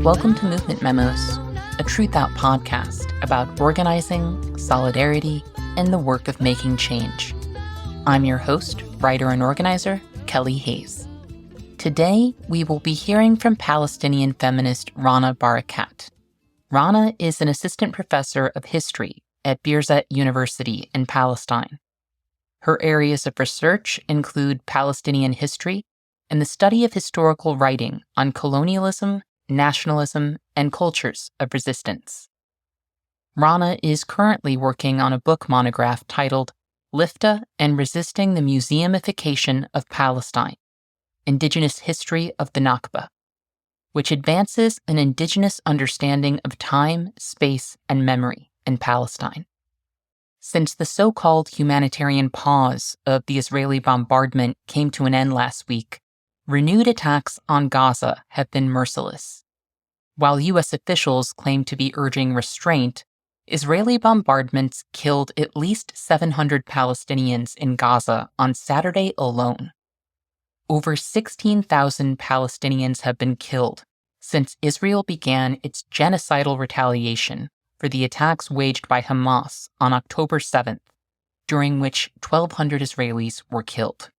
Welcome to Movement Memos, a TRUTHOUT podcast about organizing, solidarity, and the work of making change. I'm your host, writer, and organizer, Kelly Hayes. Today, we will be hearing from Palestinian feminist Rana Barakat. Rana is an assistant professor of history at Birzeit University in Palestine. Her areas of research include Palestinian history and the study of historical writing on colonialism, nationalism, and cultures of resistance. Rana is currently working on a book monograph titled Lifta and Resisting the Museumification of Palestine, Indigenous History of the Nakba, which advances an indigenous understanding of time, space, and memory in Palestine. Since the so-called humanitarian pause of the Israeli bombardment came to an end last week, renewed attacks on Gaza have been merciless. While U.S. officials claim to be urging restraint, Israeli bombardments killed at least 700 Palestinians in Gaza on Saturday alone. Over 16,000 Palestinians have been killed since Israel began its genocidal retaliation for the attacks waged by Hamas on October 7th, during which 1,200 Israelis were killed.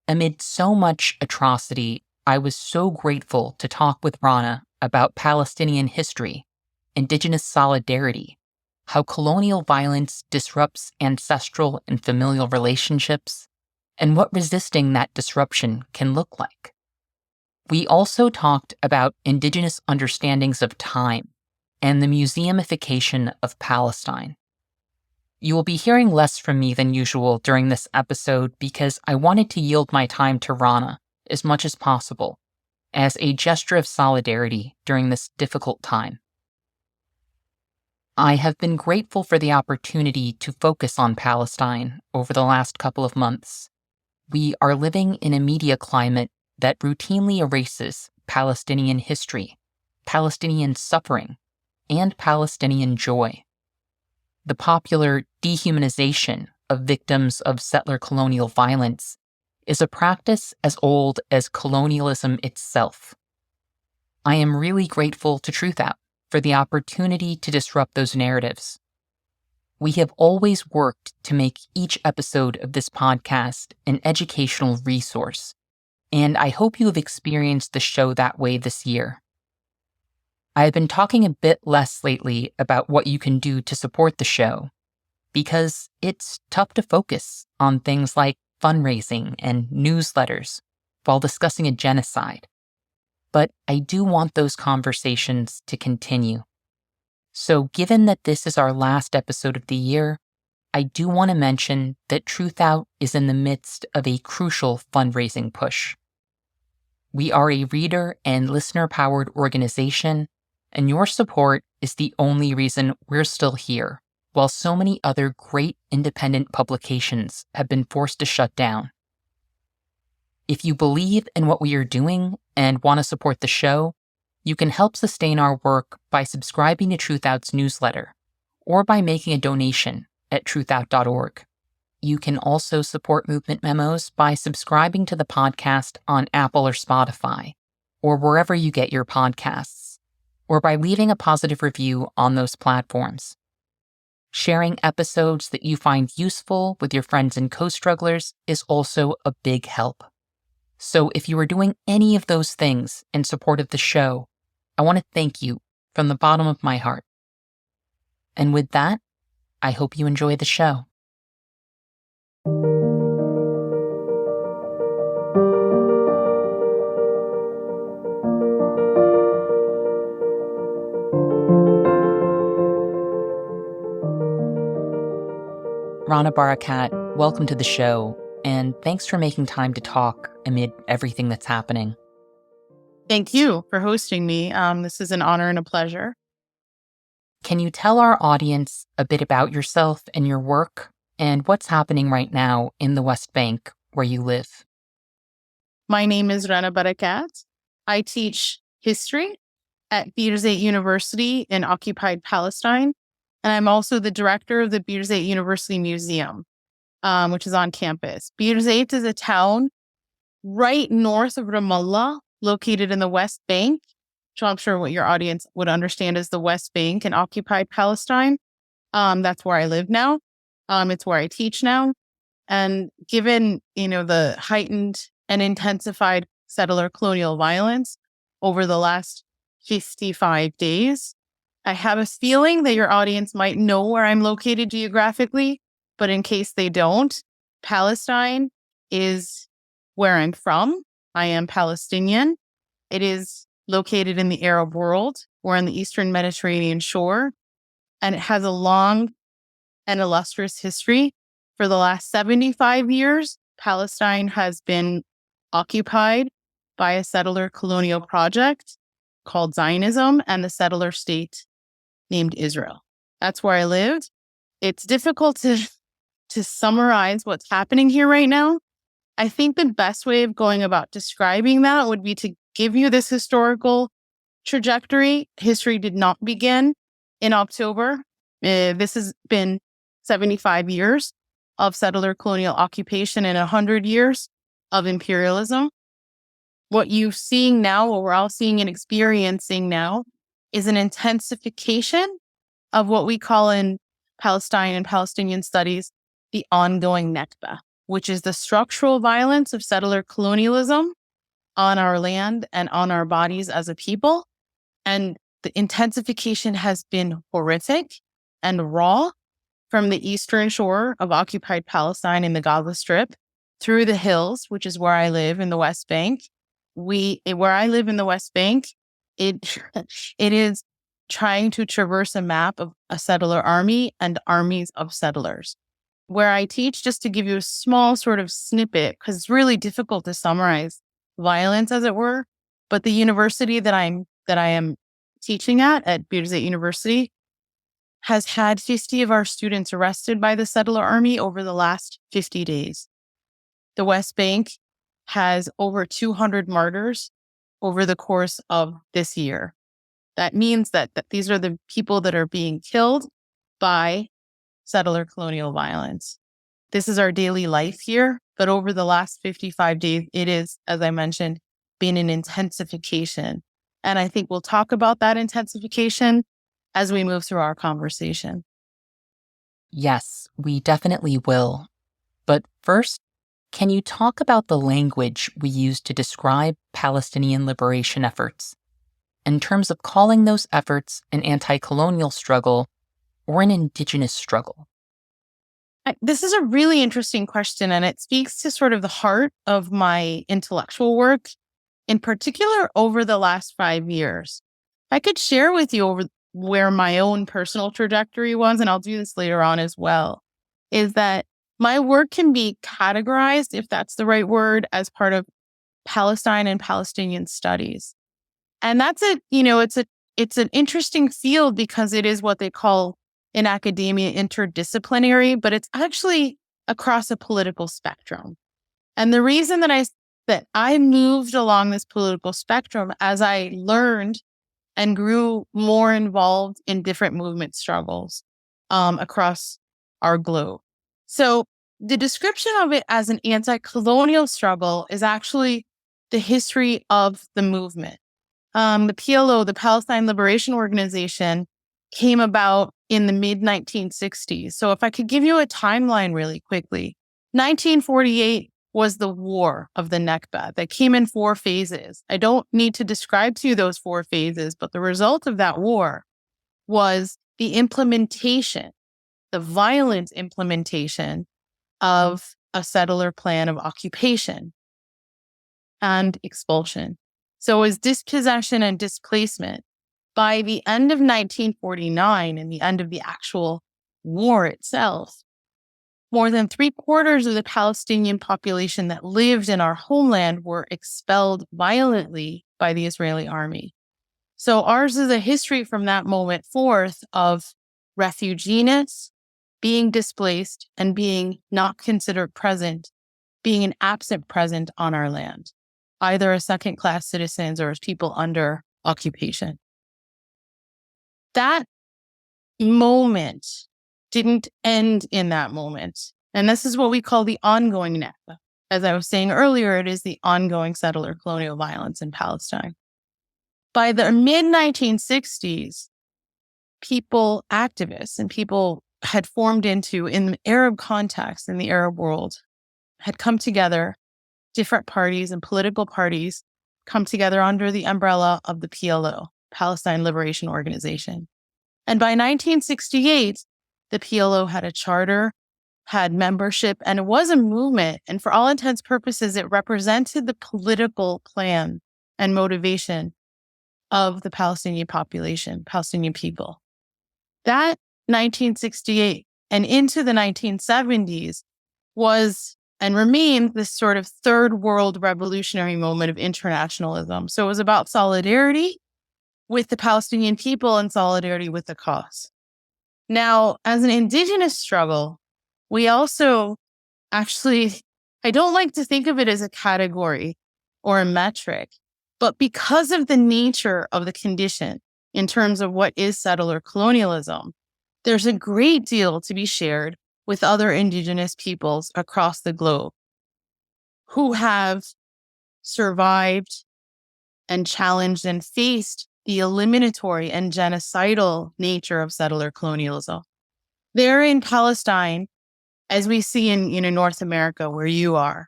Amid so much atrocity, I was so grateful to talk with Rana about Palestinian history, Indigenous solidarity, how colonial violence disrupts ancestral and familial relationships, and what resisting that disruption can look like. We also talked about Indigenous understandings of time and the museumification of Palestine. You will be hearing less from me than usual during this episode because I wanted to yield my time to Rana as much as possible as a gesture of solidarity during this difficult time. I have been grateful for the opportunity to focus on Palestine over the last couple of months. We are living in a media climate that routinely erases Palestinian history, Palestinian suffering, and Palestinian joy. The popular dehumanization of victims of settler colonial violence is a practice as old as colonialism itself. I am really grateful to TRUTHOUT for the opportunity to disrupt those narratives. We have always worked to make each episode of this podcast an educational resource, and I hope you have experienced the show that way this year. I have been talking a bit less lately about what you can do to support the show, because it's tough to focus on things like fundraising and newsletters while discussing a genocide. But I do want those conversations to continue. So given that this is our last episode of the year, I do want to mention that TRUTHOUT is in the midst of a crucial fundraising push. We are a reader and listener-powered organization, and your support is the only reason we're still here, while so many other great independent publications have been forced to shut down. If you believe in what we are doing and want to support the show, you can help sustain our work by subscribing to TRUTHOUT's newsletter or by making a donation at truthout.org. You can also support Movement Memos by subscribing to the podcast on Apple or Spotify, or wherever you get your podcasts, or by leaving a positive review on those platforms. Sharing episodes that you find useful with your friends and co-strugglers is also a big help. So if you are doing any of those things in support of the show, I want to thank you from the bottom of my heart. And with that, I hope you enjoy the show. Rana Barakat, welcome to the show, and thanks for making time to talk amid everything that's happening. Thank you for hosting me. This is an honor and a pleasure. Can you tell our audience a bit about yourself and your work, and what's happening right now in the West Bank where you live? My name is Rana Barakat. I teach history at Birzeit University in occupied Palestine, and I'm also the director of the Birzeit University Museum, which is on campus. Birzeit is a town right north of Ramallah, located in the West Bank. so I'm sure what your audience would understand as the West Bank and occupied Palestine. That's where I live now. It's where I teach now. And given, the heightened and intensified settler colonial violence over the last 55 days, I have a feeling that your audience might know where I'm located geographically, but in case they don't, Palestine is where I'm from. I am Palestinian. It is located in the Arab world. We're on the Eastern Mediterranean shore, and it has a long and illustrious history. For the last 75 years, Palestine has been occupied by a settler colonial project called Zionism and the settler state named Israel. That's where I lived. It's difficult to summarize what's happening here right now. I think the best way of going about describing that would be to give you this historical trajectory. History did not begin in October. This has been 75 years of settler colonial occupation and 100 years of imperialism. What you're seeing now, what we're all seeing and experiencing now, is an intensification of what we call in Palestine and Palestinian studies the ongoing Nakba, which is the structural violence of settler colonialism on our land and on our bodies as a people. And the intensification has been horrific and raw from the eastern shore of occupied Palestine in the Gaza Strip through the hills, which is where I live in the West Bank. Where I live in the West Bank, it is trying to traverse a map of a settler army and armies of settlers. Where I teach, just to give you a small sort of snippet, because it's really difficult to summarize violence, as it were, but the university that I am teaching at Birzeit University, has had 50 of our students arrested by the settler army over the last 50 days. The West Bank has over 200 martyrs over the course of this year. That means that these are the people that are being killed by settler colonial violence. This is our daily life here, but over the last 55 days, it is, as I mentioned, been an intensification. And I think we'll talk about that intensification as we move through our conversation. Yes, we definitely will. But first, can you talk about the language we use to describe Palestinian liberation efforts, in terms of calling those efforts an anti-colonial struggle or an indigenous struggle? This is a really interesting question, and it speaks to sort of the heart of my intellectual work, in particular over the last 5 years. I could share with you over where my own personal trajectory was, and I'll do this later on as well, is that my work can be categorized, if that's the right word, as part of Palestine and Palestinian studies. And that's it's an interesting field because it is what they call in academia interdisciplinary, but it's actually across a political spectrum. And the reason that I moved along this political spectrum as I learned and grew more involved in different movement struggles across our globe. So the description of it as an anti-colonial struggle is actually the history of the movement. The PLO, the Palestine Liberation Organization, came about in the mid-1960s. So if I could give you a timeline really quickly, 1948 was the war of the Nakba that came in 4 phases. I don't need to describe to you those 4 phases, but the result of that war was the implementation, the violent implementation of a settler plan of occupation and expulsion. So it was dispossession and displacement. By the end of 1949 and the end of the actual war itself, more than 3/4 of the Palestinian population that lived in our homeland were expelled violently by the Israeli army. So ours is a history from that moment forth of refugees being displaced and being not considered present, being an absent present on our land, either as second-class citizens or as people under occupation. That moment didn't end in that moment. And this is what we call the ongoing Nakba. As I was saying earlier, it is the ongoing settler colonial violence in Palestine. By the mid 1960s, activists and people had formed into, in the Arab context, in the Arab world, had come together, different parties and political parties come together under the umbrella of the PLO, Palestine Liberation Organization. And by 1968, the PLO had a charter, had membership, and it was a movement. And for all intents and purposes, it represented the political plan and motivation of the Palestinian population, Palestinian people. That 1968 and into the 1970s was and remained this sort of third world revolutionary moment of internationalism. So it was about solidarity with the Palestinian people and solidarity with the cause. Now, as an Indigenous struggle, we also actually, I don't like to think of it as a category or a metric, but because of the nature of the condition in terms of what is settler colonialism, there's a great deal to be shared with other Indigenous peoples across the globe who have survived and challenged and faced the eliminatory and genocidal nature of settler colonialism. There in Palestine, as we see in North America, where you are,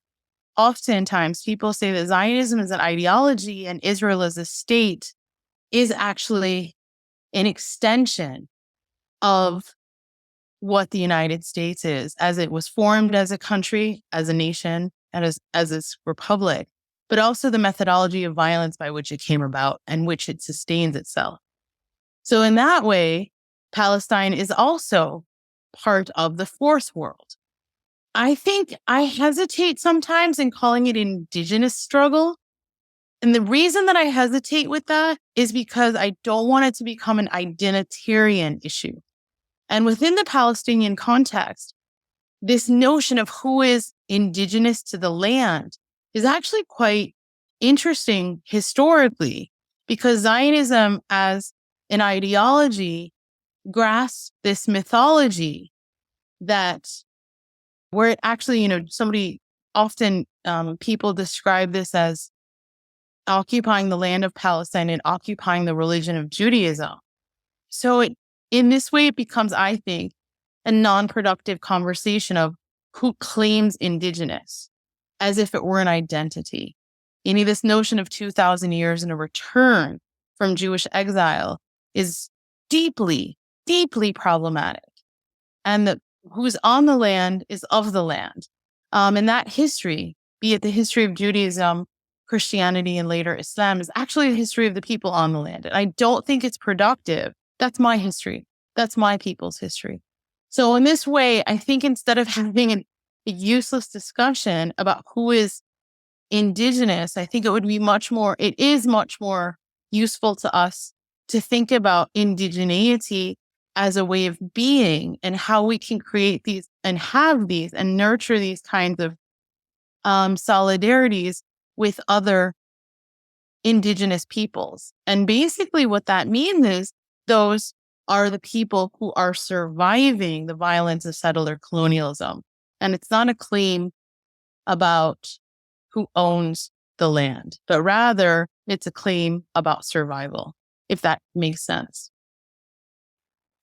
oftentimes people say that Zionism is an ideology and Israel as a state is actually an extension of what the United States is, as it was formed as a country, as a nation, and as its republic, but also the methodology of violence by which it came about and which it sustains itself. So in that way, Palestine is also part of the fourth world. I think I hesitate sometimes in calling it Indigenous struggle. And the reason that I hesitate with that is because I don't want it to become an identitarian issue. And within the Palestinian context, this notion of who is indigenous to the land is actually quite interesting historically, because Zionism as an ideology grasps this mythology that where it actually, somebody often, people describe this as occupying the land of Palestine and occupying the religion of Judaism. So in this way, it becomes, I think, a non-productive conversation of who claims indigenous as if it were an identity. This notion of 2,000 years and a return from Jewish exile is deeply, deeply problematic. And that who's on the land is of the land. And that history, be it the history of Judaism, Christianity, and later Islam, is actually the history of the people on the land. And I don't think it's productive. That's my history. That's my people's history. So in this way, I think instead of having a useless discussion about who is indigenous, I think it is much more useful to us to think about indigeneity as a way of being and how we can create these and have these and nurture these kinds of solidarities with other indigenous peoples. And basically what that means is those are the people who are surviving the violence of settler colonialism. And it's not a claim about who owns the land, but rather it's a claim about survival, if that makes sense.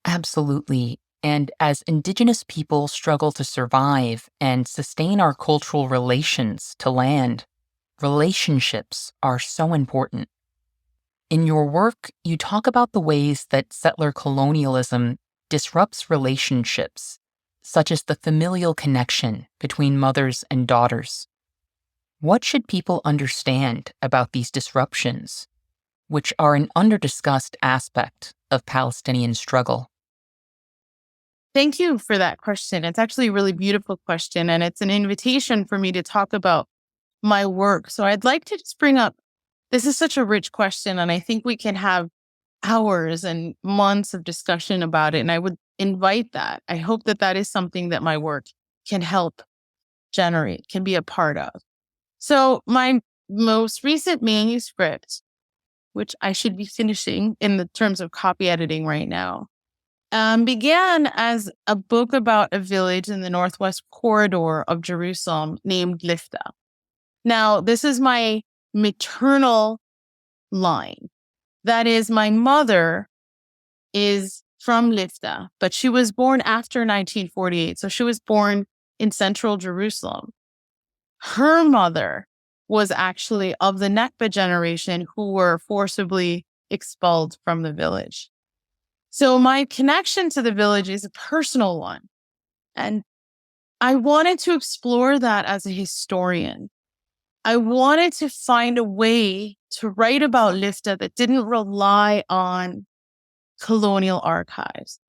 Absolutely. And as Indigenous people struggle to survive and sustain our cultural relations to land, relationships are so important. In your work, you talk about the ways that settler colonialism disrupts relationships, such as the familial connection between mothers and daughters. What should people understand about these disruptions, which are an underdiscussed aspect of Palestinian struggle? Thank you for that question. It's actually a really beautiful question, and it's an invitation for me to talk about my work. So I'd like to just bring up, this is such a rich question, and I think we can have hours and months of discussion about it. And I would invite that. I hope that that is something that my work can help generate, can be a part of. So my most recent manuscript, which I should be finishing in the terms of copy editing right now, began as a book about a village in the northwest corridor of Jerusalem named Lifta. Now, this is my maternal line. That is, my mother is from Lifta, but she was born after 1948. So she was born in central Jerusalem. Her mother was actually of the Nakba generation who were forcibly expelled from the village. So my connection to the village is a personal one. And I wanted to explore that as a historian. I wanted to find a way to write about Lifta that didn't rely on colonial archives,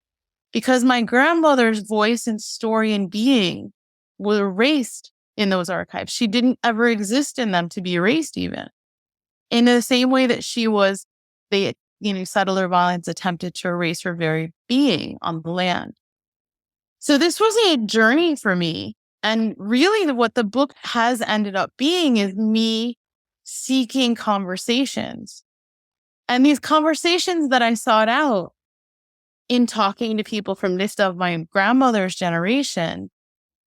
because my grandmother's voice and story and being were erased in those archives. She didn't ever exist in them to be erased, even in the same way that she was, settler violence attempted to erase her very being on the land. So this was a journey for me. And really what the book has ended up being is me seeking conversations. And these conversations that I sought out in talking to people from Lifta of my grandmother's generation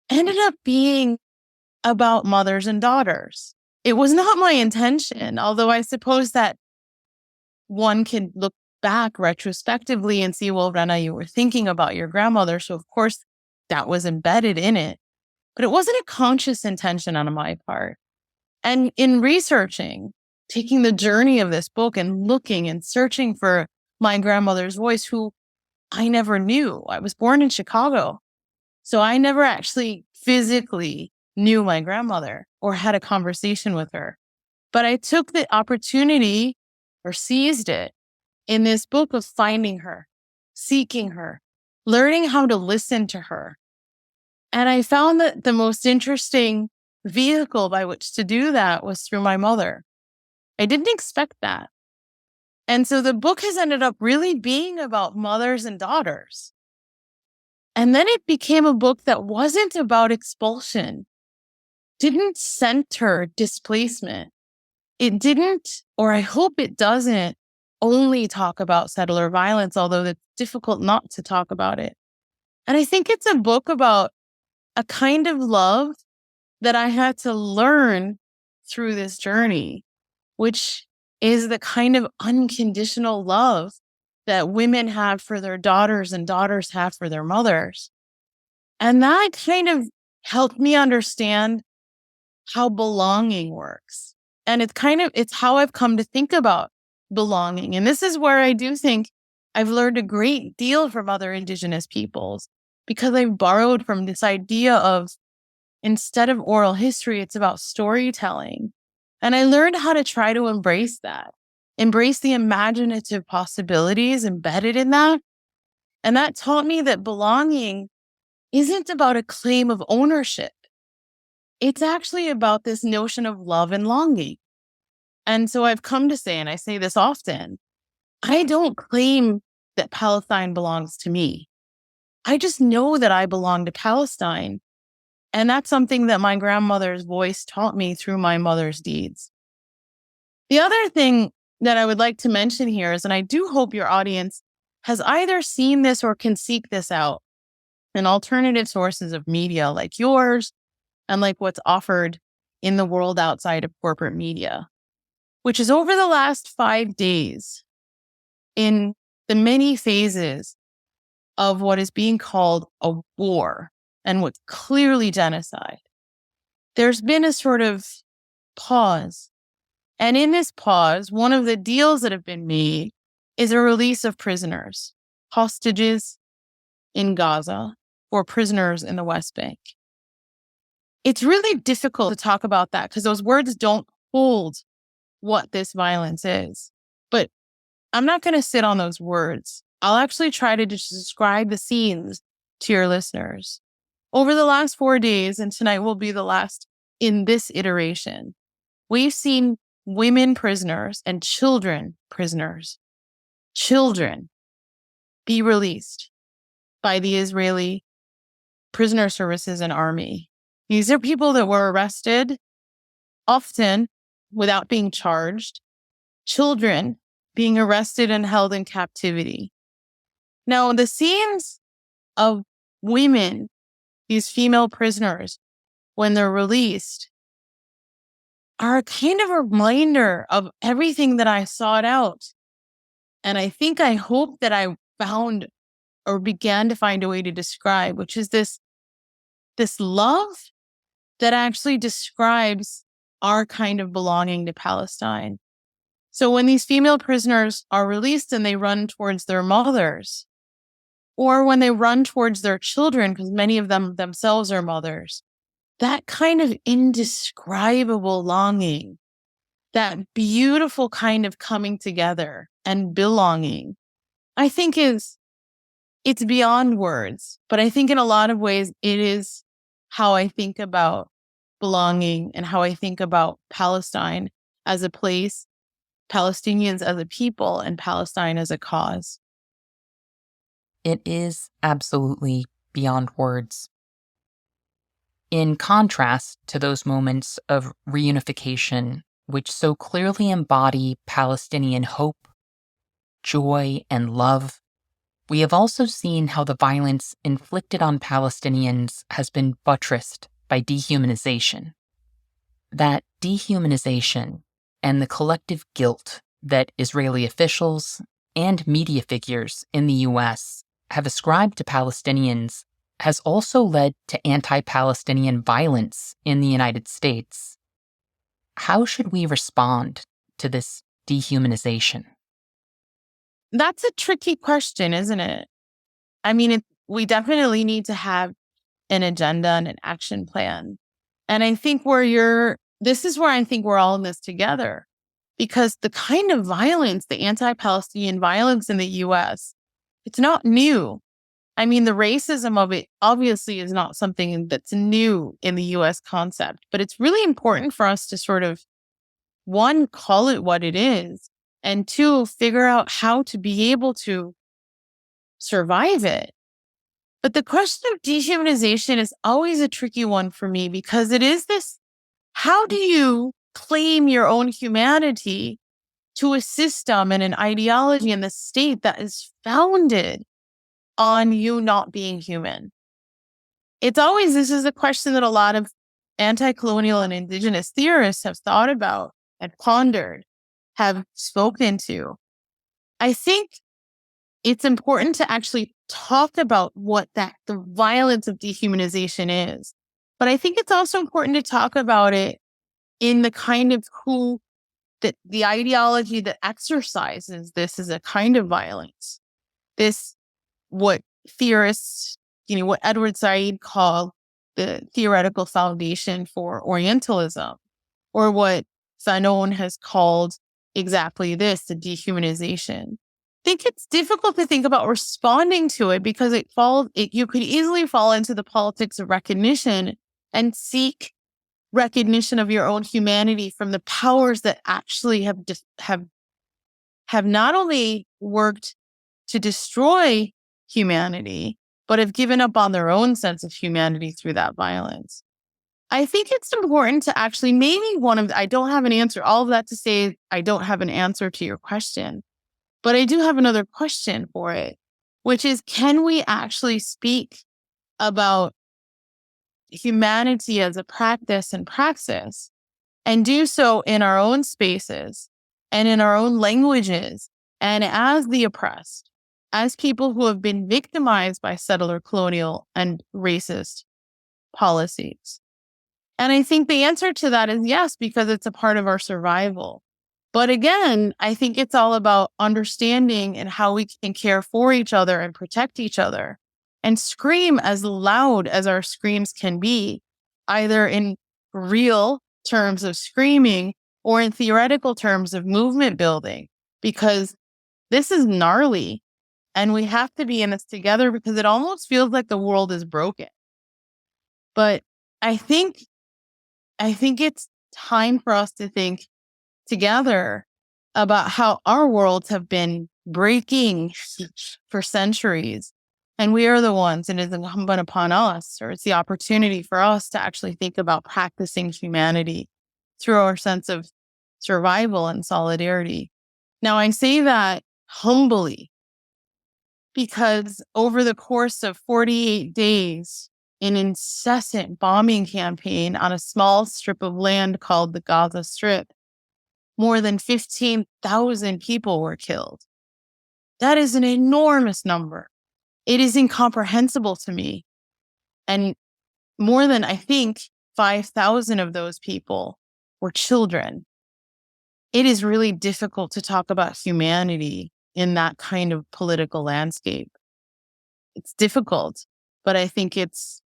ended up being about mothers and daughters. It was not my intention, although I suppose that one can look back retrospectively and see, well, Rana, you were thinking about your grandmother. So of course that was embedded in it, but it wasn't a conscious intention on my part. And in researching, taking the journey of this book and looking and searching for my grandmother's voice, who I never knew. I was born in Chicago, so I never actually physically knew my grandmother or had a conversation with her. But I took the opportunity or seized it in this book of finding her, seeking her, learning how to listen to her. And I found that the most interesting vehicle by which to do that was through my mother. I didn't expect that. And so the book has ended up really being about mothers and daughters. And then it became a book that wasn't about expulsion, didn't center displacement. It didn't, or I hope it doesn't, only talk about settler violence, although it's difficult not to talk about it. And I think it's a book about a kind of love that I had to learn through this journey, which is the kind of unconditional love that women have for their daughters and daughters have for their mothers. And that kind of helped me understand how belonging works. And it's how I've come to think about belonging. And this is where I do think I've learned a great deal from other Indigenous peoples, because I've borrowed from this idea of, instead of oral history, it's about storytelling. And I learned how to try to embrace that, embrace the imaginative possibilities embedded in that. And that taught me that belonging isn't about a claim of ownership. It's actually about this notion of love and longing. And so I've come to say, and I say this often, I don't claim that Palestine belongs to me. I just know that I belong to Palestine. And that's something that my grandmother's voice taught me through my mother's deeds. The other thing that I would like to mention here is, and I do hope your audience has either seen this or can seek this out in alternative sources of media like yours and like what's offered in the world outside of corporate media, which is over the last 5 days, in the many phases of what is being called a war and what's clearly genocide, there's been a sort of pause. And in this pause, one of the deals that have been made is a release of prisoners, hostages in Gaza, or prisoners in the West Bank. It's really difficult to talk about that because those words don't hold what this violence is. But I'm not going to sit on those words. I'll actually try to just describe the scenes to your listeners. Over the last 4 days, and tonight will be the last in this iteration, we've seen women prisoners and children prisoners, children be released by the Israeli prisoner services and army. These are people that were arrested, often without being charged, children being arrested and held in captivity. Now, the scenes of women, these female prisoners, when they're released, are a kind of a reminder of everything that I sought out and I hope that I found or began to find a way to describe, which is this love that actually describes our kind of belonging to Palestine. So when these female prisoners are released and they run towards their mothers, or when they run towards their children, because many of them themselves are mothers, that kind of indescribable longing, that beautiful kind of coming together and belonging, I think it's beyond words. But I think in a lot of ways, it is how I think about belonging and how I think about Palestine as a place, Palestinians as a people, and Palestine as a cause. It is absolutely beyond words. In contrast to those moments of reunification, which so clearly embody Palestinian hope, joy, and love, we have also seen how the violence inflicted on Palestinians has been buttressed by dehumanization. That dehumanization and the collective guilt that Israeli officials and media figures in the US have ascribed to Palestinians has also led to anti-Palestinian violence in the United States. How should we respond to this dehumanization? That's a tricky question, isn't it? I mean, we definitely need to have an agenda and an action plan. And I think this is where I think we're all in this together, because the kind of violence, the anti-Palestinian violence in the US, it's not new. I mean, the racism of it obviously is not something that's new in the US concept, but it's really important for us to sort of, one, call it what it is, and two, figure out how to be able to survive it. But the question of dehumanization is always a tricky one for me, because it is this, how do you claim your own humanity to a system and an ideology in the state that is founded on you not being human? This is a question that a lot of anti-colonial and Indigenous theorists have thought about and pondered, have spoken to. I think it's important to actually talk about what the violence of dehumanization is. But I think it's also important to talk about it in the kind of the ideology that exercises this as a kind of violence. This, what theorists, what Edward Said called the theoretical foundation for Orientalism, or what Fanon has called exactly this, the dehumanization. I think it's difficult to think about responding to it, because you could easily fall into the politics of recognition and seek recognition of your own humanity from the powers that actually have not only worked to destroy humanity, but have given up on their own sense of humanity through that violence. I think it's important to actually, I don't have an answer. All of that to say, I don't have an answer to your question, but I do have another question for it, which is, can we actually speak about humanity as a practice and praxis, and do so in our own spaces and in our own languages, and as the oppressed, as people who have been victimized by settler, colonial, and racist policies? And I think the answer to that is yes, because it's a part of our survival. But again, I think it's all about understanding and how we can care for each other and protect each other and scream as loud as our screams can be, either in real terms of screaming or in theoretical terms of movement building, because this is gnarly and we have to be in this together, because it almost feels like the world is broken. But I think it's time for us to think together about how our worlds have been breaking for centuries. And we are the ones, and it's incumbent upon us, or it's the opportunity for us to actually think about practicing humanity through our sense of survival and solidarity. Now, I say that humbly, because over the course of 48 days, an incessant bombing campaign on a small strip of land called the Gaza Strip, more than 15,000 people were killed. That is an enormous number. It is incomprehensible to me. And more than, I think, 5,000 of those people were children. It is really difficult to talk about humanity in that kind of political landscape. It's difficult, but I think it's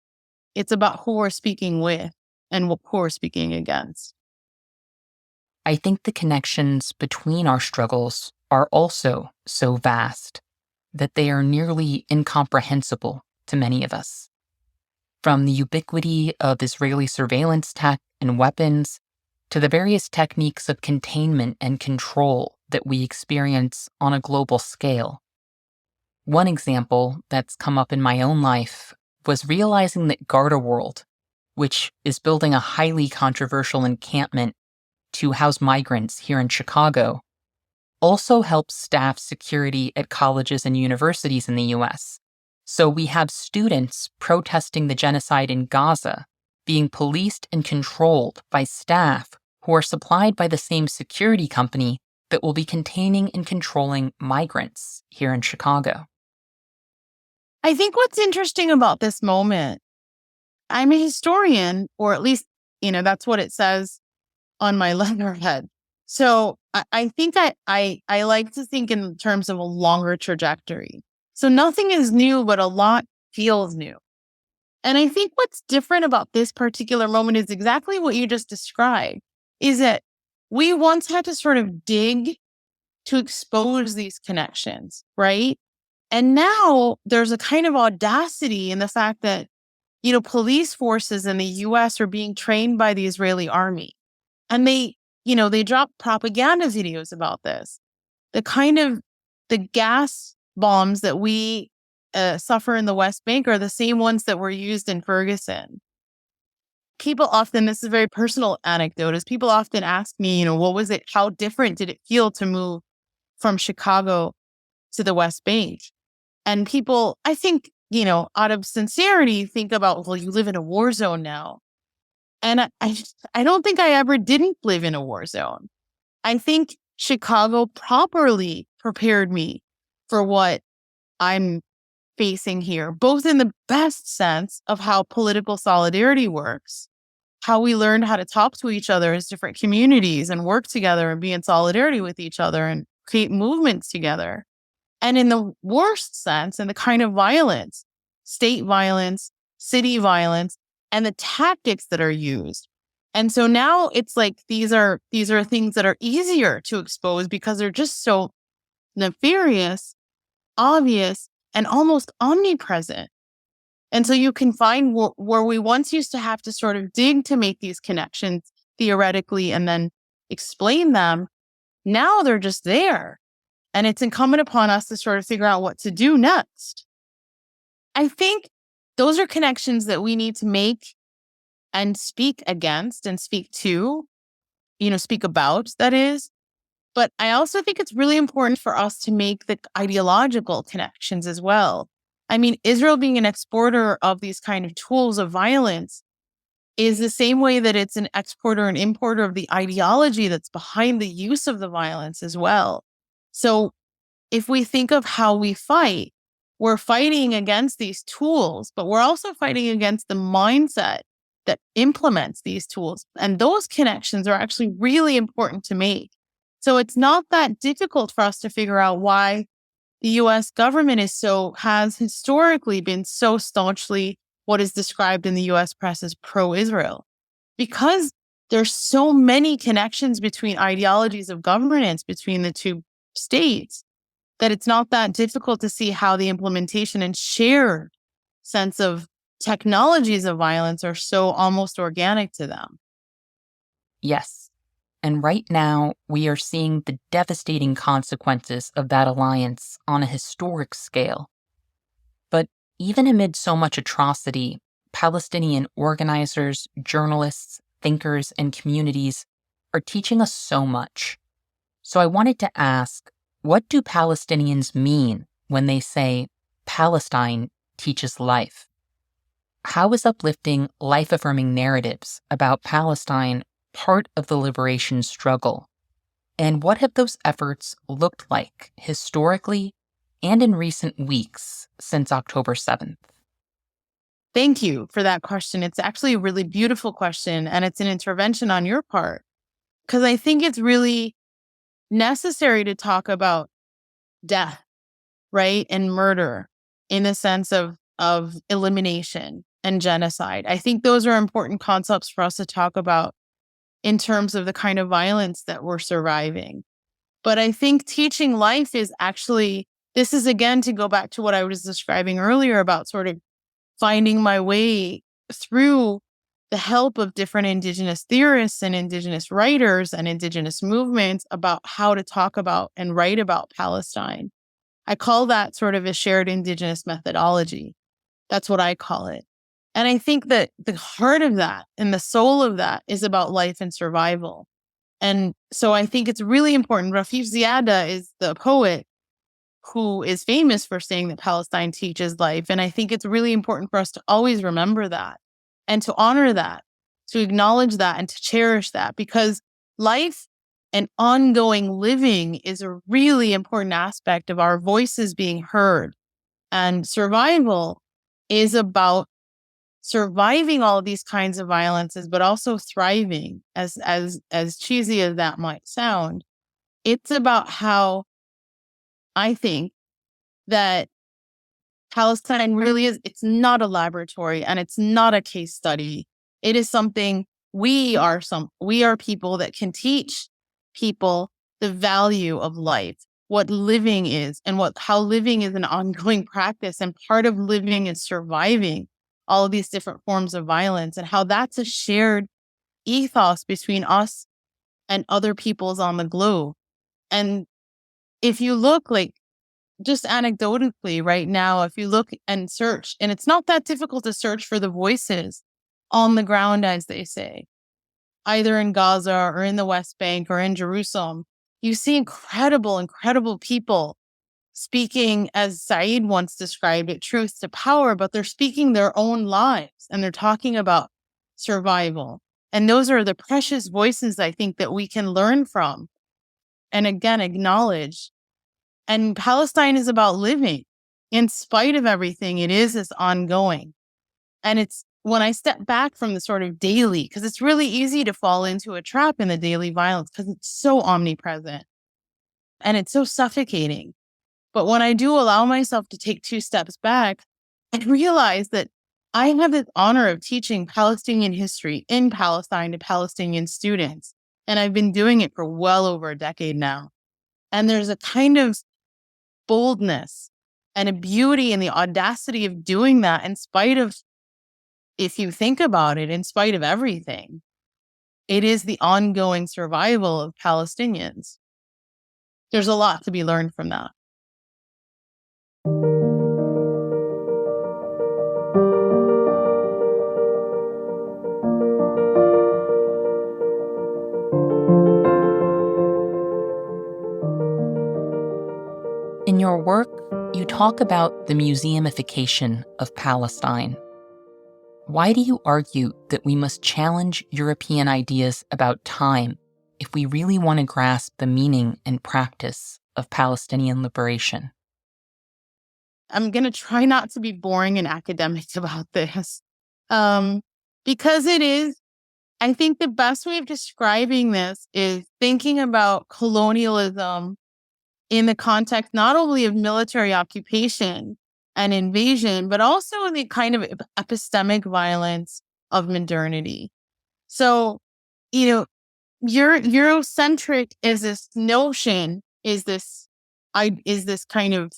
about who we're speaking with and who we're speaking against. I think the connections between our struggles are also so vast that they are nearly incomprehensible to many of us. From the ubiquity of Israeli surveillance tech and weapons to the various techniques of containment and control that we experience on a global scale. One example that's come up in my own life was realizing that Garda World, which is building a highly controversial encampment to house migrants here in Chicago, also helps staff security at colleges and universities in the US. So we have students protesting the genocide in Gaza being policed and controlled by staff who are supplied by the same security company that will be containing and controlling migrants here in Chicago. I think what's interesting about this moment, I'm a historian, or at least, that's what it says on my letterhead. So I think I like to think in terms of a longer trajectory. So nothing is new, but a lot feels new. And I think what's different about this particular moment is exactly what you just described, is that we once had to sort of dig to expose these connections, right? And now there's a kind of audacity in the fact that, police forces in the US are being trained by the Israeli army. And they drop propaganda videos about this. The gas bombs that we suffer in the West Bank are the same ones that were used in Ferguson. People often, this is a very personal anecdote, is people often ask me, what was it? How different did it feel to move from Chicago to the West Bank? And people, I think, out of sincerity, think about, well, you live in a war zone now. And I don't think I ever didn't live in a war zone. I think Chicago properly prepared me for what I'm facing here, both in the best sense of how political solidarity works, how we learn how to talk to each other as different communities and work together and be in solidarity with each other and create movements together. And in the worst sense, in the kind of violence, state violence, city violence, and the tactics that are used. And so now it's like these are things that are easier to expose because they're just so nefarious, obvious, and almost omnipresent. And so you can find where we once used to have to sort of dig to make these connections theoretically and then explain them. Now they're just there. And it's incumbent upon us to sort of figure out what to do next. I think those are connections that we need to make and speak against and speak to, speak about, that is. But I also think it's really important for us to make the ideological connections as well. I mean, Israel being an exporter of these kind of tools of violence is the same way that it's an exporter and importer of the ideology that's behind the use of the violence as well. So if we think of how we fight, we're fighting against these tools, but we're also fighting against the mindset that implements these tools. And those connections are actually really important to make. So it's not that difficult for us to figure out why the US government has historically been so staunchly what is described in the US press as pro-Israel. Because there's so many connections between ideologies of governance between the two states that it's not that difficult to see how the implementation and shared sense of technologies of violence are so almost organic to them. Yes. And right now, we are seeing the devastating consequences of that alliance on a historic scale. But even amid so much atrocity, Palestinian organizers, journalists, thinkers, and communities are teaching us so much. So I wanted to ask, what do Palestinians mean when they say Palestine teaches life? How is uplifting, life-affirming narratives about Palestine part of the liberation struggle? And what have those efforts looked like historically and in recent weeks since October 7th? Thank you for that question. It's actually a really beautiful question, and it's an intervention on your part, because I think it's really necessary to talk about death, right? And murder in the sense of elimination and genocide. I think those are important concepts for us to talk about in terms of the kind of violence that we're surviving. But I think teaching life is actually, this is again to go back to what I was describing earlier about sort of finding my way through the help of different Indigenous theorists and Indigenous writers and Indigenous movements about how to talk about and write about Palestine. I call that sort of a shared Indigenous methodology. That's what I call it. And I think that the heart of that and the soul of that is about life and survival. And so I think it's really important. Rafif Ziada is the poet who is famous for saying that Palestine teaches life. And I think it's really important for us to always remember that and to honor that, to acknowledge that and to cherish that, because life and ongoing living is a really important aspect of our voices being heard. And survival is about surviving all of these kinds of violences, but also thriving, as cheesy as that might sound. It's about how I think that Palestine really is, it's not a laboratory and it's not a case study. It is something we are people that can teach people the value of life, what living is, and how living is an ongoing practice. And part of living is surviving all of these different forms of violence, and how that's a shared ethos between us and other peoples on the globe. And if you look, like, just anecdotally right now, if you look and search, and it's not that difficult to search for the voices on the ground, as they say, either in Gaza or in the West Bank or in Jerusalem, you see incredible, incredible people speaking, as Saeed once described it, truth to power, but they're speaking their own lives and they're talking about survival. And those are the precious voices, I think, that we can learn from and again acknowledge. And Palestine is about living. In spite of everything, it is ongoing. And it's when I step back from the sort of daily, because it's really easy to fall into a trap in the daily violence because it's so omnipresent and it's so suffocating. But when I do allow myself to take 2 steps back, I realize that I have the honor of teaching Palestinian history in Palestine to Palestinian students. And I've been doing it for well over a decade now. And there's a kind of boldness and a beauty and the audacity of doing that in spite of, if you think about it, in spite of everything. It is the ongoing survival of Palestinians. There's a lot to be learned from that. In your work, you talk about the museumification of Palestine. Why do you argue that we must challenge European ideas about time if we really want to grasp the meaning and practice of Palestinian liberation? I'm going to try not to be boring and academic about this, because it is, I think the best way of describing this is thinking about colonialism in the context not only of military occupation and invasion, but also in the kind of epistemic violence of modernity. So, Eurocentric is this notion, is this kind of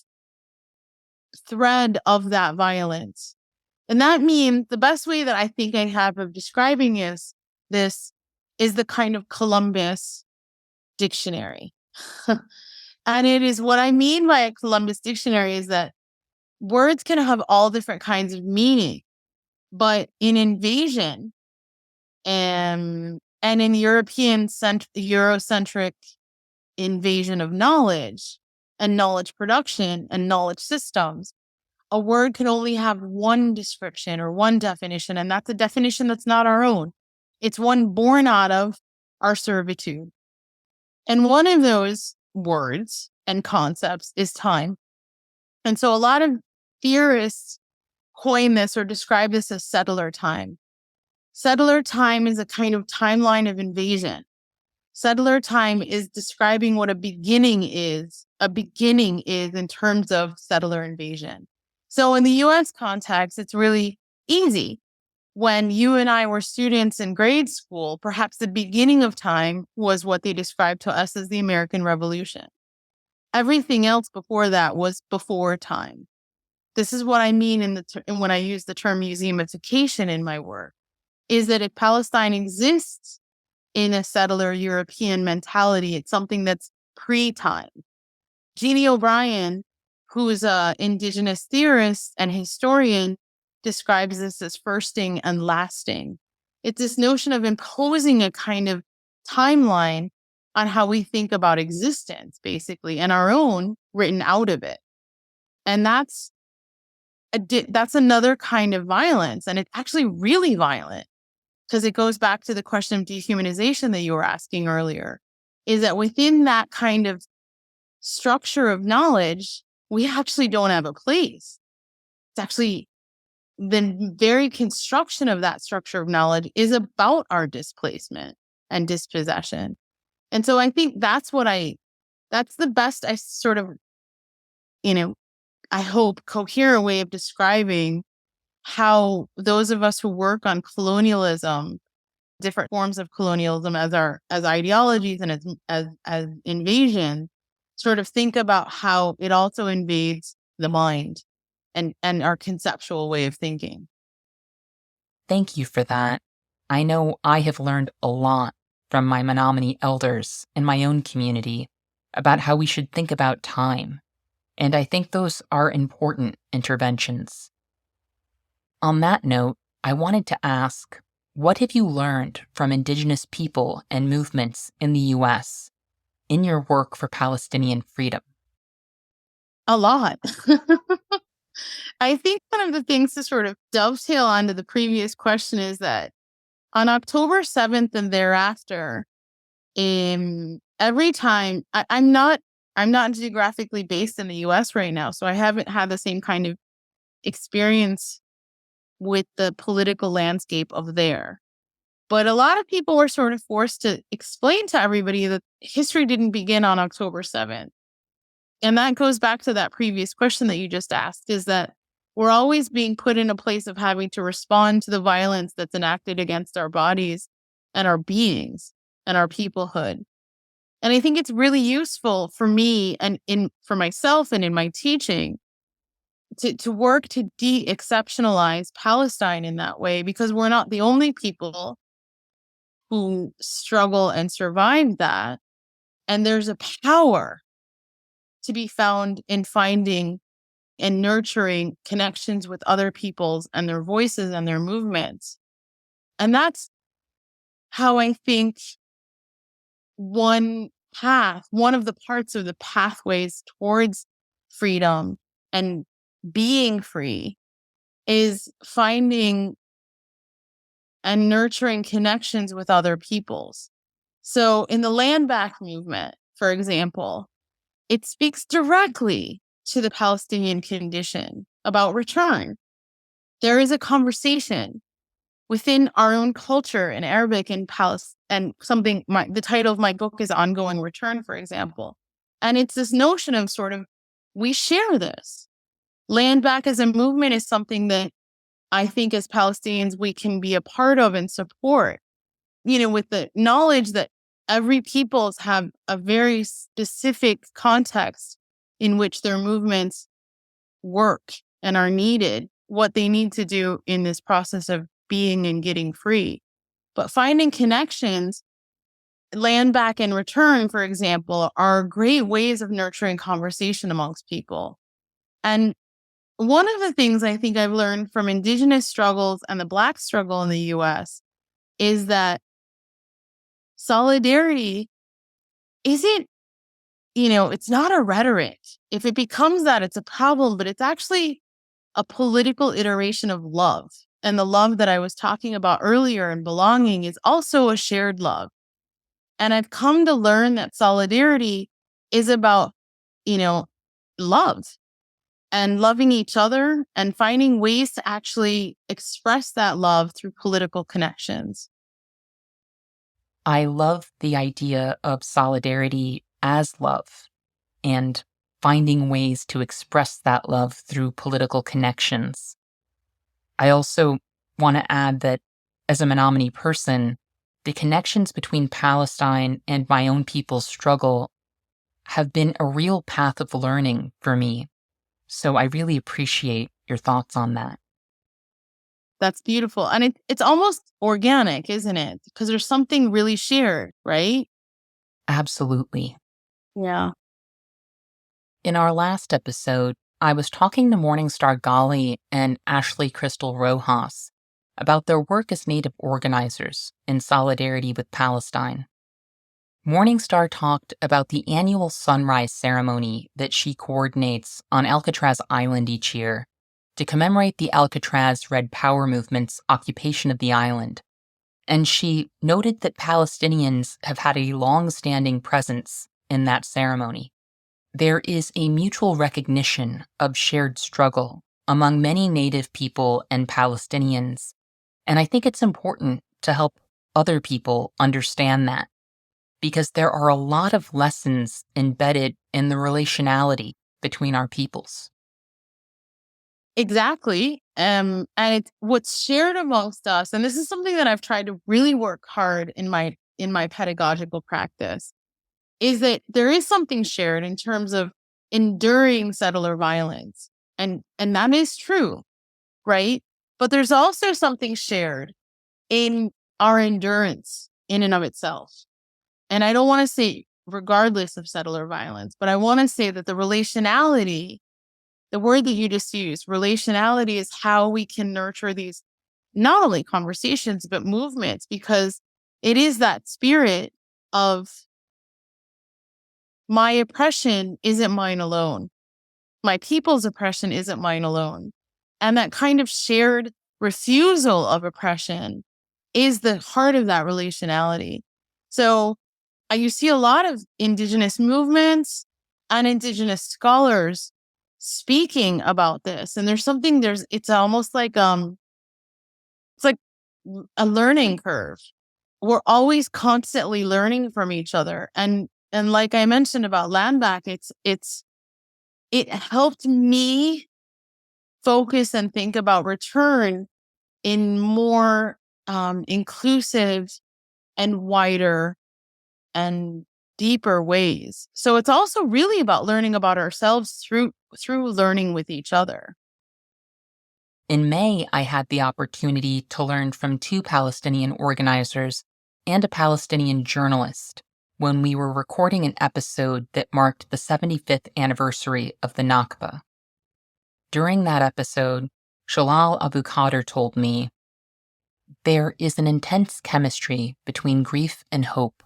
thread of that violence. And that means the best way that I think I have of describing this is the kind of Columbus dictionary. And it is, what I mean by a Columbus dictionary is that words can have all different kinds of meaning, but in invasion and in Eurocentric invasion of knowledge and knowledge production and knowledge systems, a word can only have one description or one definition, and that's a definition that's not our own. It's one born out of our servitude. And one of those words and concepts is time. And so a lot of theorists coin this or describe this as settler time. Settler time is a kind of timeline of invasion. Settler time is describing what a beginning is in terms of settler invasion. So in the US context, it's really easy. When you and I were students in grade school, perhaps the beginning of time was what they described to us as the American Revolution. Everything else before that was before time. This is what I mean when I use the term museumification in my work, is that if Palestine exists in a settler European mentality, it's something that's pre-time. Jeannie O'Brien, who is an Indigenous theorist and historian, describes this as firsting and lasting. It's this notion of imposing a kind of timeline on how we think about existence, basically, and our own written out of it. And that's another kind of violence. And it's actually really violent, because it goes back to the question of dehumanization that you were asking earlier, is that within that kind of structure of knowledge, we actually don't have a place. It's actually the very construction of that structure of knowledge is about our displacement and dispossession. And so I think that's the best I sort of, I hope, coherent way of describing how those of us who work on colonialism, different forms of colonialism as ideologies and as invasion, sort of think about how it also invades the mind and our conceptual way of thinking. Thank you for that. I know I have learned a lot from my Menominee elders in my own community about how we should think about time, and I think those are important interventions. On that note, I wanted to ask, what have you learned from Indigenous people and movements in the U.S. in your work for Palestinian freedom? A lot. I think one of the things to sort of dovetail onto the previous question is that on October 7th and thereafter, every time I'm not geographically based in the US right now, so I haven't had the same kind of experience with the political landscape of there. But a lot of people were sort of forced to explain to everybody that history didn't begin on October 7th. And that goes back to that previous question that you just asked, is that we're always being put in a place of having to respond to the violence that's enacted against our bodies and our beings and our peoplehood. And I think it's really useful for me and for myself and in my teaching to work to de-exceptionalize Palestine in that way, because we're not the only people who struggle and survive that. And there's a power to be found in finding and nurturing connections with other peoples and their voices and their movements. And that's how I think one of the parts of the pathways towards freedom and being free is finding and nurturing connections with other peoples. So in the land back movement, for example, it speaks directly to the Palestinian condition about return. There is a conversation within our own culture in Arabic and and the title of my book is Ongoing Return, for example. And it's this notion of sort of, we share this. Land back as a movement is something that I think as Palestinians, we can be a part of and support, with the knowledge that every peoples have a very specific context in which their movements work and are needed, what they need to do in this process of being and getting free. But finding connections, land back and return, for example, are great ways of nurturing conversation amongst people. And one of the things I think I've learned from Indigenous struggles and the Black struggle in the US is that solidarity isn't, it's not a rhetoric. If it becomes that, it's a problem, but it's actually a political iteration of love. And the love that I was talking about earlier and belonging is also a shared love. And I've come to learn that solidarity is about, love. and loving each other and finding ways to actually express that love through political connections. I love the idea of solidarity as love and finding ways to express that love through political connections. I also want to add that as a Menominee person, the connections between Palestine and my own people's struggle have been a real path of learning for me. So I really appreciate your thoughts on that. That's beautiful. And it's almost organic, isn't it? Because there's something really shared, right? Absolutely. Yeah. In our last episode, I was talking to Morningstar Ghali and Ashley Crystal Rojas about their work as Native organizers in solidarity with Palestine. Morningstar talked about the annual sunrise ceremony that she coordinates on Alcatraz Island each year to commemorate the Alcatraz Red Power movement's occupation of the island. And she noted that Palestinians have had a long-standing presence in that ceremony. There is a mutual recognition of shared struggle among many Native people and Palestinians, and I think it's important to help other people understand that, because there are a lot of lessons embedded in the relationality between our peoples. Exactly. And it's what's shared amongst us, and this is something that I've tried to really work hard in my pedagogical practice, is that there is something shared in terms of enduring settler violence. And that is true, right? But there's also something shared in our endurance in and of itself. And I don't want to say regardless of settler violence, but I want to say that the relationality, the word that you just used, relationality, is how we can nurture these not only conversations, but movements, because it is that spirit of my oppression isn't mine alone. My people's oppression isn't mine alone. And that kind of shared refusal of oppression is the heart of that relationality. So you see a lot of Indigenous movements and Indigenous scholars speaking about this. And it's almost like, it's like a learning curve. We're always constantly learning from each other. And like I mentioned about land back, it helped me focus and think about return in more inclusive and wider and deeper ways. So it's also really about learning about ourselves through learning with each other. In May, I had the opportunity to learn from two Palestinian organizers and a Palestinian journalist when we were recording an episode that marked the 75th anniversary of the Nakba. During that episode, Shalal Abu Qadir told me, "There is an intense chemistry between grief and hope.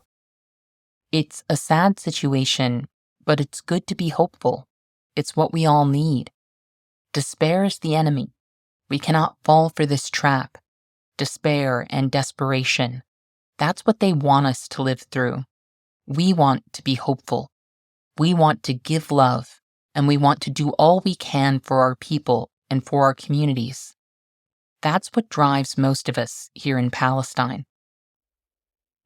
It's a sad situation, but it's good to be hopeful. It's what we all need. Despair is the enemy. We cannot fall for this trap. Despair and desperation. That's what they want us to live through. We want to be hopeful. We want to give love, and we want to do all we can for our people and for our communities. That's what drives most of us here in Palestine."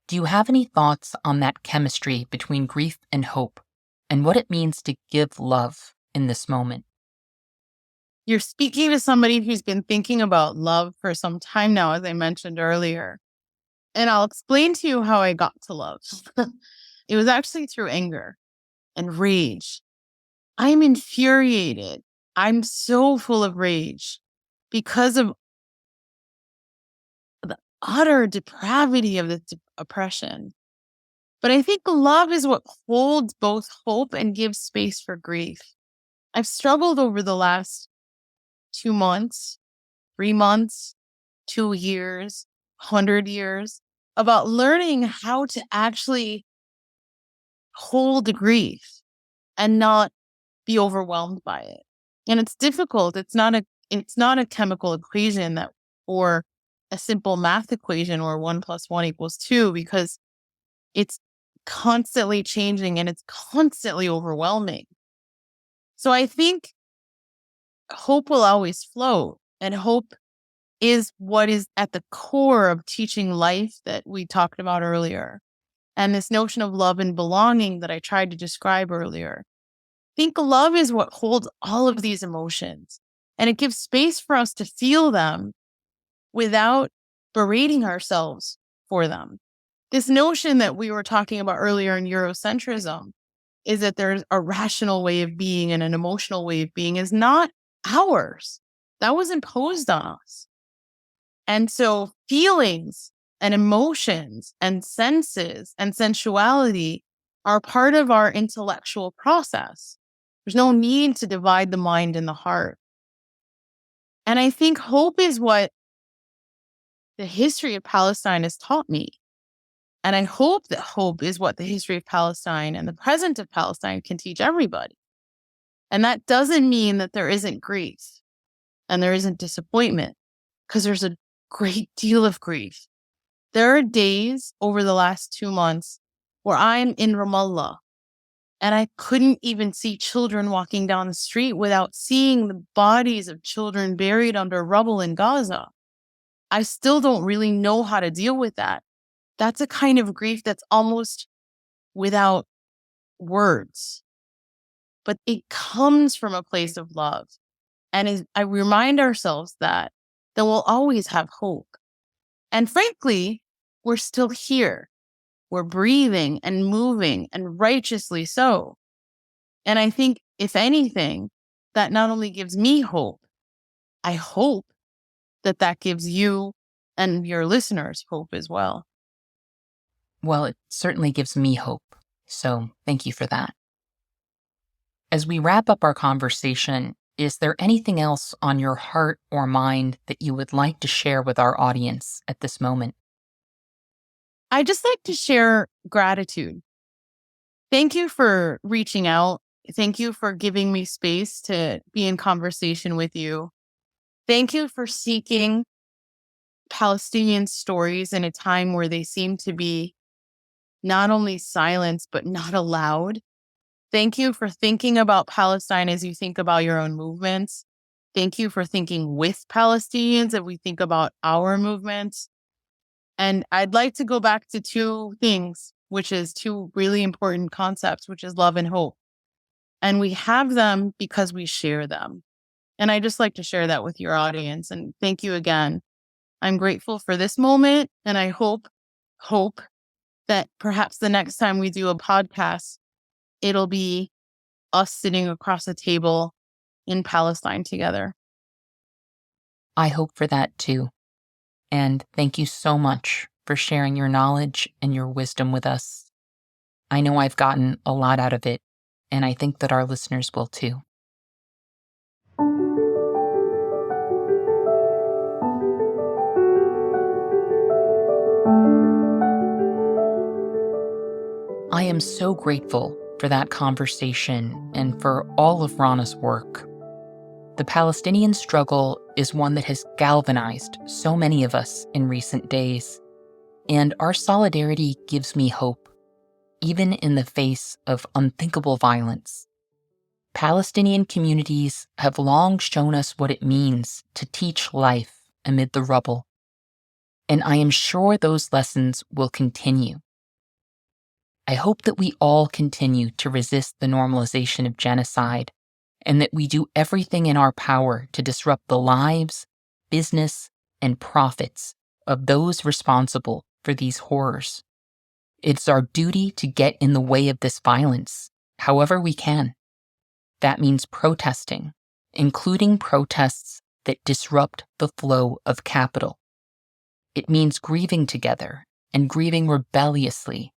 Do you have any thoughts on that chemistry between grief and hope, and what it means to give love in this moment? You're speaking to somebody who's been thinking about love for some time now, as I mentioned earlier. And I'll explain to you how I got to love. It was actually through anger and rage. I'm infuriated. I'm so full of rage because of the utter depravity of this oppression. But I think love is what holds both hope and gives space for grief. I've struggled over the last 2 months, 3 months, 2 years, 100 years about learning how to actually hold the grief and not be overwhelmed by it. And it's difficult. It's not a chemical equation or a simple math equation or 1 + 1 = 2, because it's constantly changing and it's constantly overwhelming. So I think hope will always float. And hope is what is at the core of teaching life that we talked about earlier. And this notion of love and belonging that I tried to describe earlier. I think love is what holds all of these emotions. And it gives space for us to feel them without berating ourselves for them. This notion that we were talking about earlier in Eurocentrism is that there's a rational way of being and an emotional way of being is not ours. That was imposed on us. And so feelings and emotions and senses and sensuality are part of our intellectual process. There's no need to divide the mind and the heart. And I think hope is what the history of Palestine has taught me. And I hope that hope is what the history of Palestine and the present of Palestine can teach everybody. And that doesn't mean that there isn't grief and there isn't disappointment, because there's a great deal of grief. There are days over the last 2 months where I'm in Ramallah and I couldn't even see children walking down the street without seeing the bodies of children buried under rubble in Gaza. I still don't really know how to deal with that. That's a kind of grief that's almost without words. But it comes from a place of love. And I remind ourselves that we'll always have hope. And frankly, we're still here. We're breathing and moving, and righteously so. And I think, if anything, that not only gives me hope, I hope that that gives you and your listeners hope as well. Well, it certainly gives me hope. So thank you for that. As we wrap up our conversation, is there anything else on your heart or mind that you would like to share with our audience at this moment? I just like to share gratitude. Thank you for reaching out. Thank you for giving me space to be in conversation with you. Thank you for seeking Palestinian stories in a time where they seem to be not only silenced, but not allowed. Thank you for thinking about Palestine as you think about your own movements. Thank you for thinking with Palestinians as we think about our movements. And I'd like to go back to 2 things, which is 2 really important concepts, which is love and hope. And we have them because we share them. And I just like to share that with your audience. And thank you again. I'm grateful for this moment. And I hope that perhaps the next time we do a podcast, it'll be us sitting across a table in Palestine together. I hope for that too. And thank you so much for sharing your knowledge and your wisdom with us. I know I've gotten a lot out of it, and I think that our listeners will too. I am so grateful for that conversation and for all of Rana's work. The Palestinian struggle is one that has galvanized so many of us in recent days, and our solidarity gives me hope, even in the face of unthinkable violence. Palestinian communities have long shown us what it means to teach life amid the rubble, and I am sure those lessons will continue. I hope that we all continue to resist the normalization of genocide, and that we do everything in our power to disrupt the lives, business, and profits of those responsible for these horrors. It's our duty to get in the way of this violence, however we can. That means protesting, including protests that disrupt the flow of capital. It means grieving together and grieving rebelliously.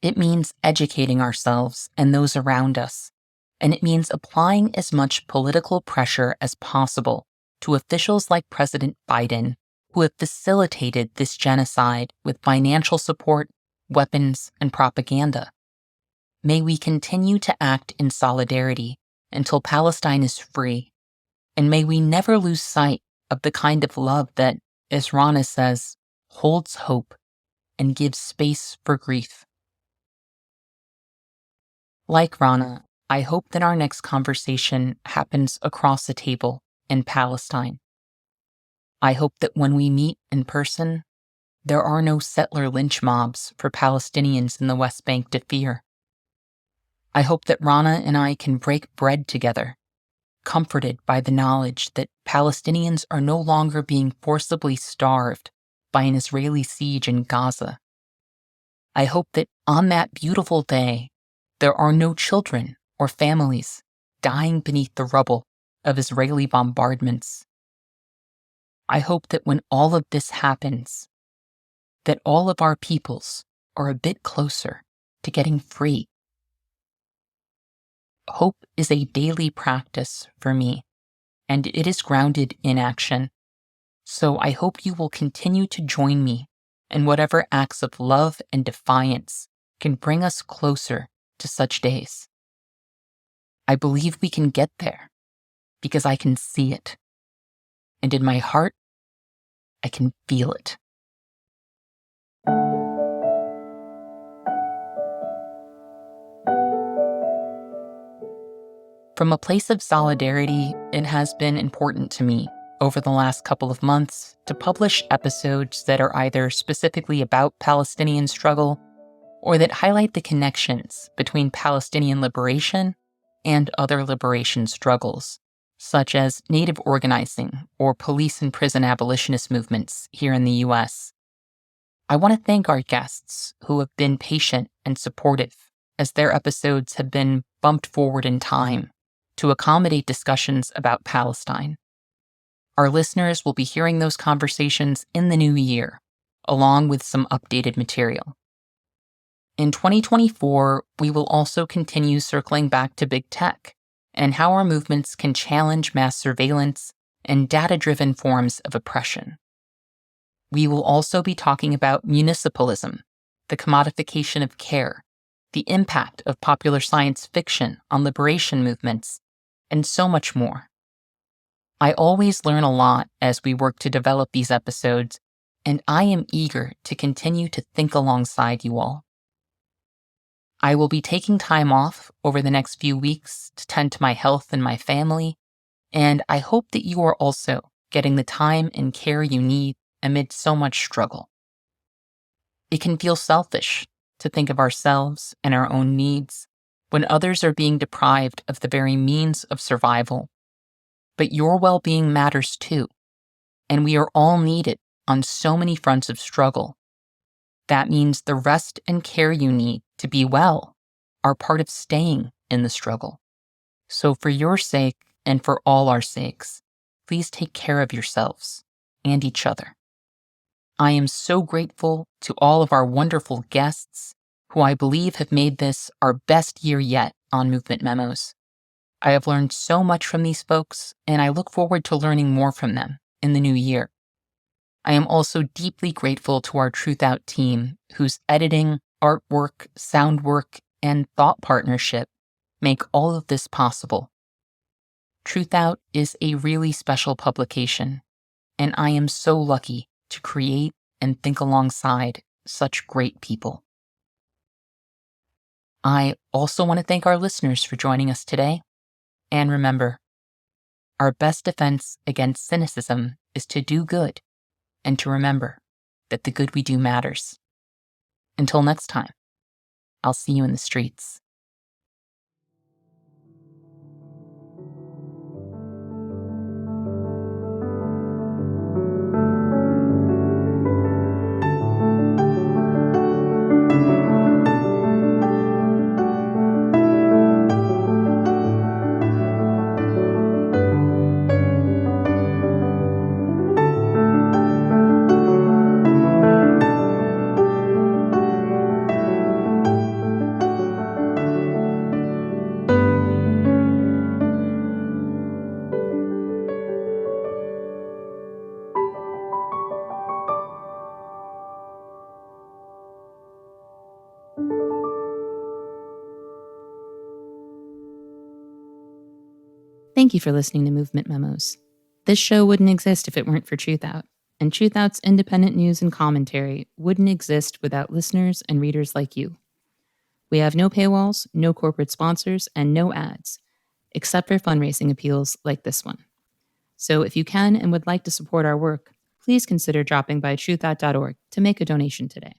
It means educating ourselves and those around us. And it means applying as much political pressure as possible to officials like President Biden, who have facilitated this genocide with financial support, weapons, and propaganda. May we continue to act in solidarity until Palestine is free, and may we never lose sight of the kind of love that, as Rana says, holds hope and gives space for grief. Like Rana, I hope that our next conversation happens across a table in Palestine. I hope that when we meet in person, there are no settler lynch mobs for Palestinians in the West Bank to fear. I hope that Rana and I can break bread together, comforted by the knowledge that Palestinians are no longer being forcibly starved by an Israeli siege in Gaza. I hope that on that beautiful day, there are no children or families dying beneath the rubble of Israeli bombardments. I hope that when all of this happens, that all of our peoples are a bit closer to getting free. Hope is a daily practice for me, and it is grounded in action. So I hope you will continue to join me in whatever acts of love and defiance can bring us closer to such days. I believe we can get there because I can see it. And in my heart, I can feel it. From a place of solidarity, it has been important to me over the last couple of months to publish episodes that are either specifically about Palestinian struggle or that highlight the connections between Palestinian liberation and other liberation struggles, such as Native organizing or police and prison abolitionist movements here in the US. I want to thank our guests who have been patient and supportive as their episodes have been bumped forward in time to accommodate discussions about Palestine. Our listeners will be hearing those conversations in the new year, along with some updated material. In 2024, we will also continue circling back to big tech and how our movements can challenge mass surveillance and data-driven forms of oppression. We will also be talking about municipalism, the commodification of care, the impact of popular science fiction on liberation movements, and so much more. I always learn a lot as we work to develop these episodes, and I am eager to continue to think alongside you all. I will be taking time off over the next few weeks to tend to my health and my family, and I hope that you are also getting the time and care you need amid so much struggle. It can feel selfish to think of ourselves and our own needs when others are being deprived of the very means of survival. But your well-being matters too, and we are all needed on so many fronts of struggle. That means the rest and care you need to be well are part of staying in the struggle. So for your sake and for all our sakes, please take care of yourselves and each other. I am so grateful to all of our wonderful guests who I believe have made this our best year yet on Movement Memos. I have learned so much from these folks, and I look forward to learning more from them in the new year. I am also deeply grateful to our TRUTHOUT team, whose editing, artwork, sound work, and thought partnership make all of this possible. TRUTHOUT is a really special publication, and I am so lucky to create and think alongside such great people. I also want to thank our listeners for joining us today. And remember, our best defense against cynicism is to do good and to remember that the good we do matters. Until next time, I'll see you in the streets. Thank you for listening to Movement Memos. This show wouldn't exist if it weren't for TRUTHOUT, and TRUTHOUT's independent news and commentary wouldn't exist without listeners and readers like you. We have no paywalls, no corporate sponsors, and no ads, except for fundraising appeals like this one. So if you can and would like to support our work, please consider dropping by TRUTHOUT.org to make a donation today.